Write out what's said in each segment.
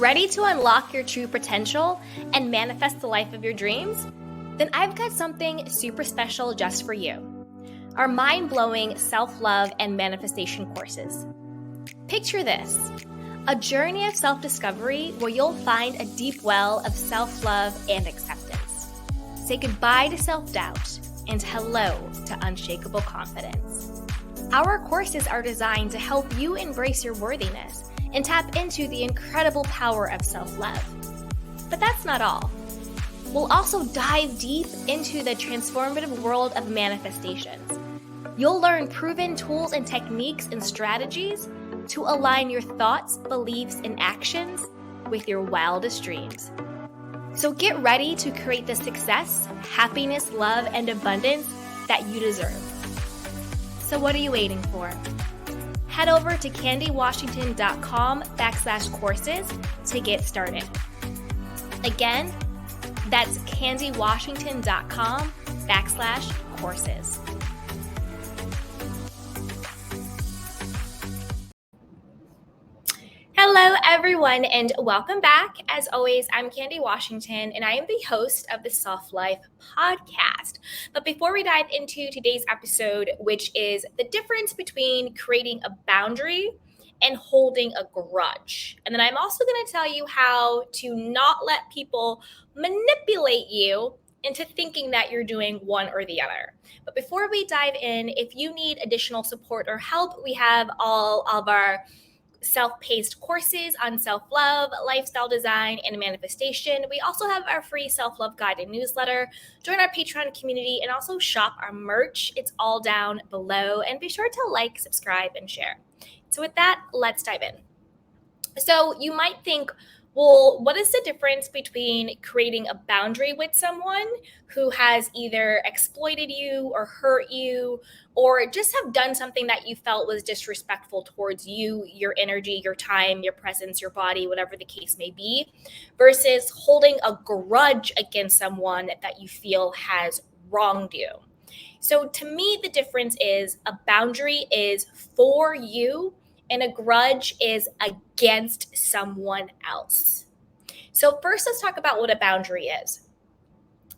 Ready to unlock your true potential and manifest the life of your dreams? Then I've got something super special just for you. Our mind-blowing self-love and manifestation courses. Picture this, a journey of self-discovery where you'll find a deep well of self-love and acceptance. Say goodbye to self-doubt and hello to unshakable confidence. Our courses are designed to help you embrace your worthiness and tap into the incredible power of self-love. But that's not all. We'll also dive deep into the transformative world of manifestations. You'll learn proven tools and techniques and strategies to align your thoughts, beliefs, and actions with your wildest dreams. So get ready to create the success, happiness, love, and abundance that you deserve. So what are you waiting for? Head over to candywashington.com/courses to get started. Again, that's candywashington.com/courses. Hello, everyone, and welcome back. As always, I'm Candy Washington, and I am the host of the Self-Life podcast. But before we dive into today's episode, which is the difference between creating a boundary and holding a grudge. And then I'm also going to tell you how to not let people manipulate you into thinking that you're doing one or the other. But before we dive in, if you need additional support or help, we have all of our self-paced courses on self-love, lifestyle design, and manifestation. We also have our free self-love guide and newsletter. Join our Patreon community and also shop our merch. It's all down below. And be sure to like, subscribe, and share. So with that, let's dive in. So you might think, well, what is the difference between creating a boundary with someone who has either exploited you or hurt you or just have done something that you felt was disrespectful towards you, your energy, your time, your presence, your body, whatever the case may be, versus holding a grudge against someone that you feel has wronged you? So to me, the difference is a boundary is for you and a grudge is against someone else. So first, let's talk about what a boundary is.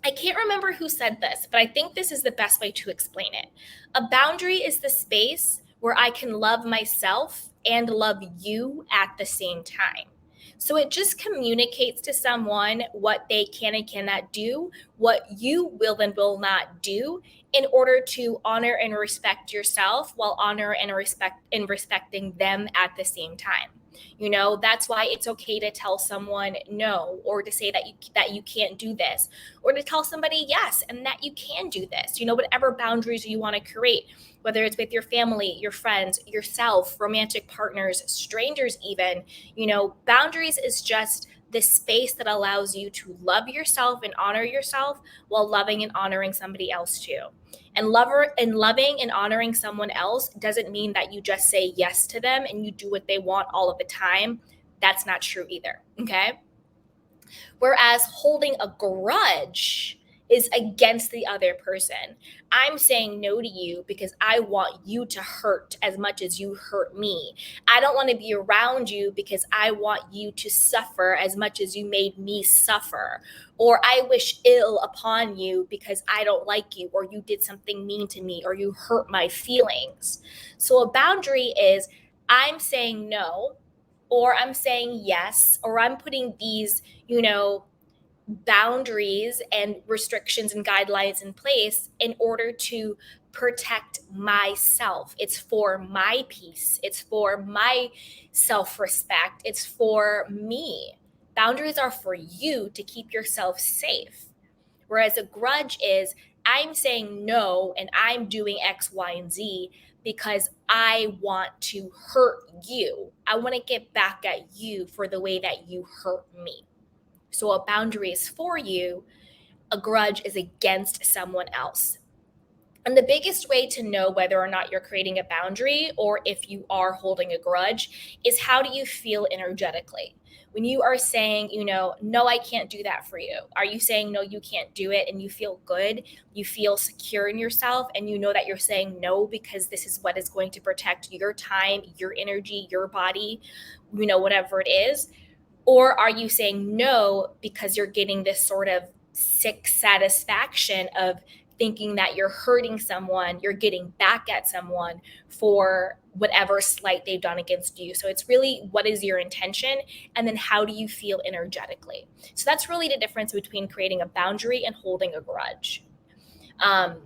I can't remember who said this, but I think this is the best way to explain it. A boundary is the space where I can love myself and love you at the same time. So it just communicates to someone what they can and cannot do, what you will and will not do in order to honor and respect yourself while respecting them at the same time. You know, that's why it's okay to tell someone no, or to say that you can't do this, or to tell somebody yes and that you can do this. You know, whatever boundaries you want to create, whether it's with your family, your friends, yourself, romantic partners, strangers even. You know, boundaries is just the space that allows you to love yourself and honor yourself while loving and honoring somebody else too. And loving and honoring someone else doesn't mean that you just say yes to them and you do what they want all of the time. That's not true either, okay? Whereas holding a grudge is against the other person. I'm saying no to you because I want you to hurt as much as you hurt me. I don't want to be around you because I want you to suffer as much as you made me suffer. Or I wish ill upon you because I don't like you, or you did something mean to me, or you hurt my feelings. So a boundary is I'm saying no, or I'm saying yes, or I'm putting these, boundaries and restrictions and guidelines in place in order to protect myself. It's for my peace. It's for my self-respect. It's for me. Boundaries are for you to keep yourself safe. Whereas a grudge is I'm saying no and I'm doing X, Y, and Z because I want to hurt you. I want to get back at you for the way that you hurt me. So a boundary is for you, a grudge is against someone else. And the biggest way to know whether or not you're creating a boundary or if you are holding a grudge is how do you feel energetically? When you are saying, no, I can't do that for you. Are you saying, no, you can't do it and you feel good? You feel secure in yourself and you know that you're saying no because this is what is going to protect your time, your energy, your body, whatever it is. Or are you saying no because you're getting this sort of sick satisfaction of thinking that you're hurting someone, you're getting back at someone for whatever slight they've done against you? So it's really, what is your intention? And then how do you feel energetically? So that's really the difference between creating a boundary and holding a grudge. Um,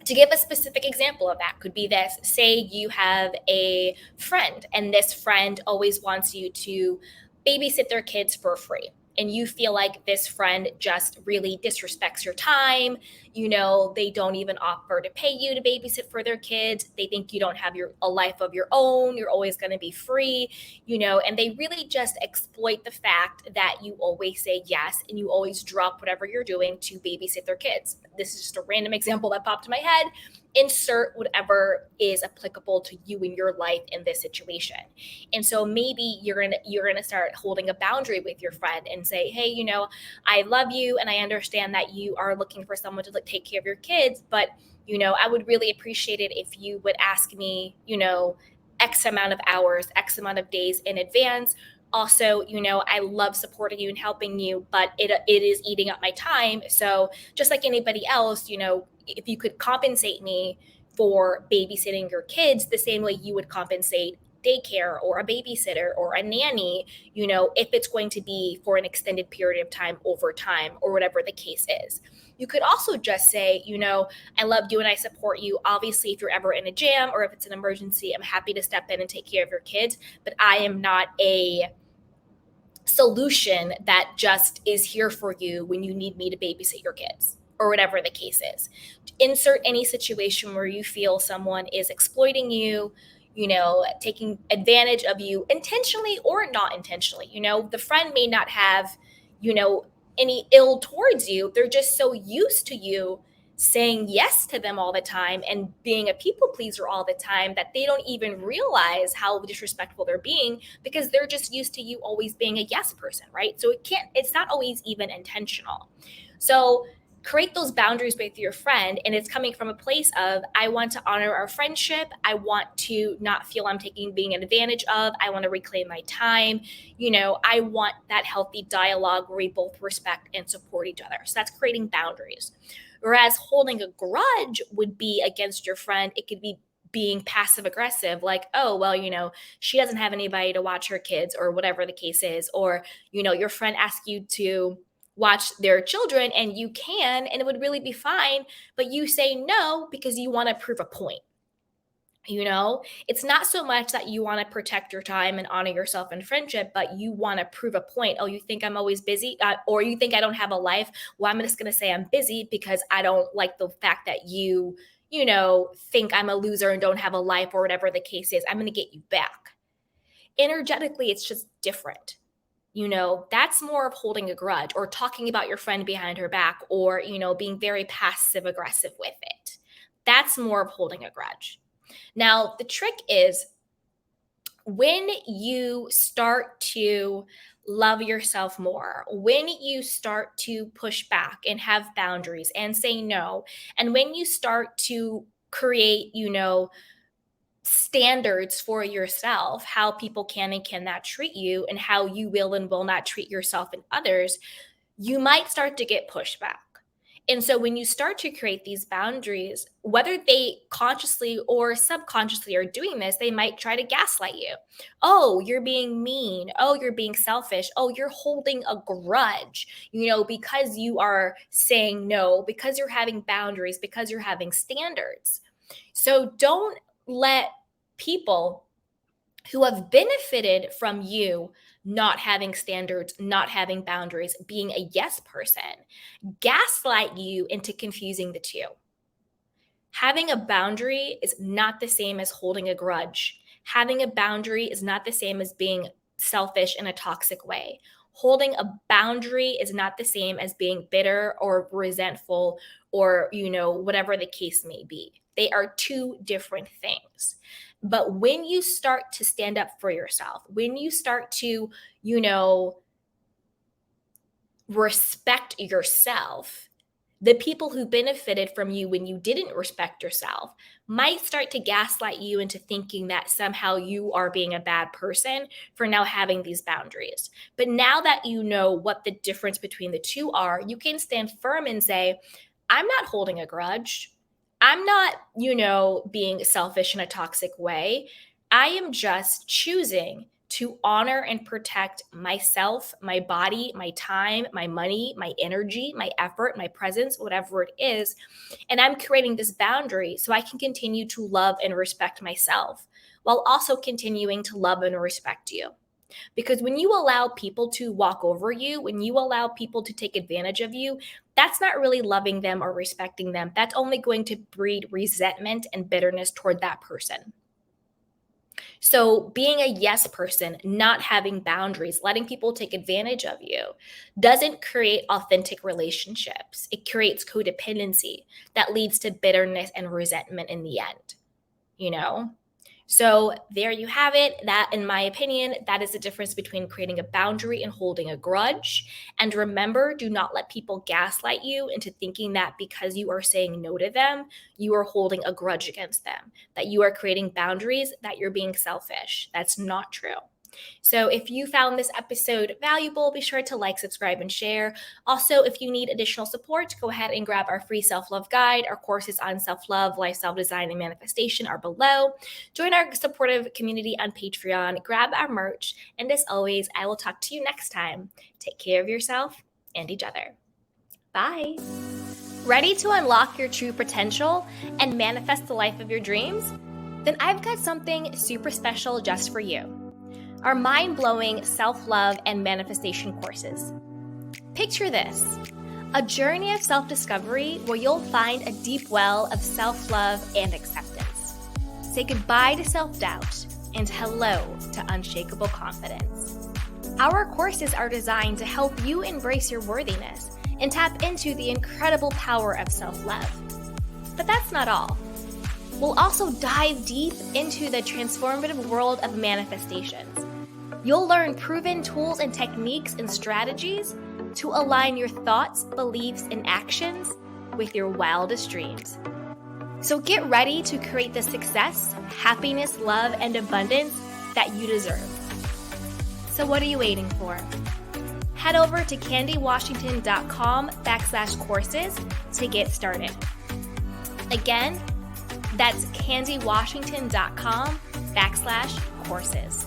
to give a specific example of that could be this: say you have a friend and this friend always wants you to babysit their kids for free, and you feel like this friend just really disrespects your time. They don't even offer to pay you to babysit for their kids. They think you don't have a life of your own, you're always going to be free. And they really just exploit the fact that you always say yes and you always drop whatever you're doing to babysit their kids. This is just a random example that popped in my head. Insert whatever is applicable to you in your life in this situation. And so maybe you're gonna start holding a boundary with your friend and say, hey, I love you and I understand that you are looking for someone to take care of your kids, but I would really appreciate it if you would ask me, X amount of hours, X amount of days in advance. Also, I love supporting you and helping you, but it is eating up my time. So just like anybody else, if you could compensate me for babysitting your kids the same way you would compensate daycare or a babysitter or a nanny, if it's going to be for an extended period of time over time or whatever the case is. You could also just say, I love you and I support you. Obviously, if you're ever in a jam or if it's an emergency, I'm happy to step in and take care of your kids, but I am not a solution that just is here for you when you need me to babysit your kids or whatever the case is. Insert any situation where you feel someone is exploiting you, taking advantage of you intentionally or not intentionally. The friend may not have, any ill towards you. They're just so used to you saying yes to them all the time and being a people pleaser all the time that they don't even realize how disrespectful they're being, because they're just used to you always being a yes person, right? So it's not always even intentional. So create those boundaries with your friend, and it's coming from a place of, I want to honor our friendship. I want to not feel I'm being advantage of. I want to reclaim my time. I want that healthy dialogue where we both respect and support each other. So that's creating boundaries. Whereas holding a grudge would be against your friend. It could be being passive aggressive, like, oh, well, she doesn't have anybody to watch her kids or whatever the case is. Or, your friend asks you to watch their children and you can, and it would really be fine, but you say no because you want to prove a point. It's not so much that you want to protect your time and honor yourself in friendship, but you want to prove a point. Oh, you think I'm always busy, or you think I don't have a life? Well, I'm just going to say I'm busy because I don't like the fact that you think I'm a loser and don't have a life or whatever the case is. I'm going to get you back. Energetically, it's just different. That's more of holding a grudge or talking about your friend behind her back, or, being very passive aggressive with it. That's more of holding a grudge. Now, the trick is when you start to love yourself more, when you start to push back and have boundaries and say no, and when you start to create, standards for yourself, how people can and cannot treat you, and how you will and will not treat yourself and others, you might start to get pushback. And so when you start to create these boundaries, whether they consciously or subconsciously are doing this, they might try to gaslight you. Oh, you're being mean. Oh, you're being selfish. Oh, you're holding a grudge, because you are saying no, because you're having boundaries, because you're having standards. So don't let people who have benefited from you not having standards, not having boundaries, being a yes person, gaslight you into confusing the two. Having a boundary is not the same as holding a grudge. Having a boundary is not the same as being selfish in a toxic way. Holding a boundary is not the same as being bitter or resentful or, whatever the case may be. They are two different things. But when you start to stand up for yourself, when you start to, respect yourself, The people who benefited from you when you didn't respect yourself might start to gaslight you into thinking that somehow you are being a bad person for now having these boundaries. But now that you know what the difference between the two are, you can stand firm and say, I'm not holding a grudge. I'm not, being selfish in a toxic way. I am just choosing to honor and protect myself, my body, my time, my money, my energy, my effort, my presence, whatever it is. And I'm creating this boundary so I can continue to love and respect myself while also continuing to love and respect you. Because when you allow people to walk over you, when you allow people to take advantage of you, that's not really loving them or respecting them. That's only going to breed resentment and bitterness toward that person. So, being a yes person, not having boundaries, letting people take advantage of you, doesn't create authentic relationships. It creates codependency that leads to bitterness and resentment in the end, you know? So there you have it. That, in my opinion, that is the difference between creating a boundary and holding a grudge. And remember, do not let people gaslight you into thinking that because you are saying no to them, you are holding a grudge against them, that you are creating boundaries, that you're being selfish. That's not true. So if you found this episode valuable, be sure to like, subscribe, and share. Also, if you need additional support, go ahead and grab our free self-love guide. Our courses on self-love, lifestyle design, and manifestation are below. Join our supportive community on Patreon, grab our merch, and as always, I will talk to you next time. Take care of yourself and each other. Bye. Ready to unlock your true potential and manifest the life of your dreams? Then I've got something super special just for you. Our mind-blowing self-love and manifestation courses. Picture this, a journey of self-discovery where you'll find a deep well of self-love and acceptance. Say goodbye to self-doubt and hello to unshakable confidence. Our courses are designed to help you embrace your worthiness and tap into the incredible power of self-love. But that's not all. We'll also dive deep into the transformative world of manifestations. You'll learn proven tools and techniques and strategies to align your thoughts, beliefs, and actions with your wildest dreams. So get ready to create the success, happiness, love, and abundance that you deserve. So what are you waiting for? Head over to candywashington.com/courses to get started. Again, that's candywashington.com/courses.